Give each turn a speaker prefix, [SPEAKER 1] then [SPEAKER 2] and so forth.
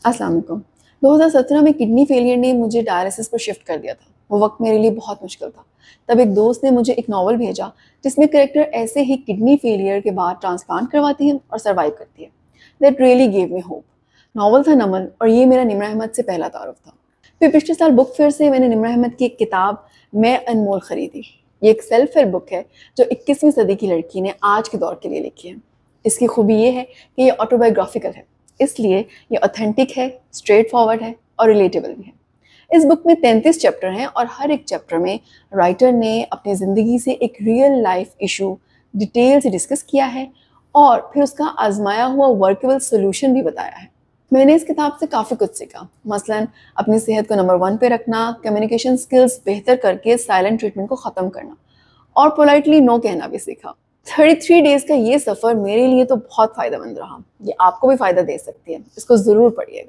[SPEAKER 1] السلام علیکم۔ 2017 میں کڈنی فیلئر نے مجھے ڈائلیسس پر شفٹ کر دیا تھا۔ وہ وقت میرے لیے بہت مشکل تھا۔ تب ایک دوست نے مجھے ایک ناول بھیجا جس میں کریکٹر ایسے ہی کڈنی فیلئر کے بعد ٹرانسپلانٹ کرواتی ہے اور سروائیو کرتی ہے۔ That really give me hope. Novel تھا نمن، اور یہ میرا نمرا احمد سے پہلا تعارف تھا۔ پھر پچھلے سال بک فیئر سے میں نے نمرا احمد کی ایک کتاب میں انمول خریدی۔ یہ ایک سیلف ہیلپ بک ہے جو 21ویں صدی کی لڑکی نے آج کے دور کے لیے لکھی ہے۔ اس کی خوبی یہ ہے کہ یہ آٹو بایوگرافیکل ہے، اس لیے یہ اوتھینٹک ہے، اسٹریٹ فارورڈ ہے اور ریلیٹیبل بھی ہے۔ اس بک میں 33 چیپٹر ہیں اور ہر ایک چیپٹر میں رائٹر نے اپنی زندگی سے ایک ریئل لائف ایشو ڈیٹیل سے ڈسکس کیا ہے اور پھر اس کا آزمایا ہوا ورکیبل سولوشن بھی بتایا ہے۔ میں نے اس کتاب سے کافی کچھ سیکھا، مثلاً اپنی صحت کو نمبر 1 پہ رکھنا، کمیونیکیشن سکلز بہتر کر کے سائلنٹ ٹریٹمنٹ کو ختم کرنا اور پولائٹلی نو کہنا بھی سیکھا۔ 33 ڈیز کا یہ سفر میرے لیے تو بہت فائدہ مند رہا۔ یہ آپ کو بھی فائدہ دے سکتی ہے، اس کو ضرور پڑھیے گا۔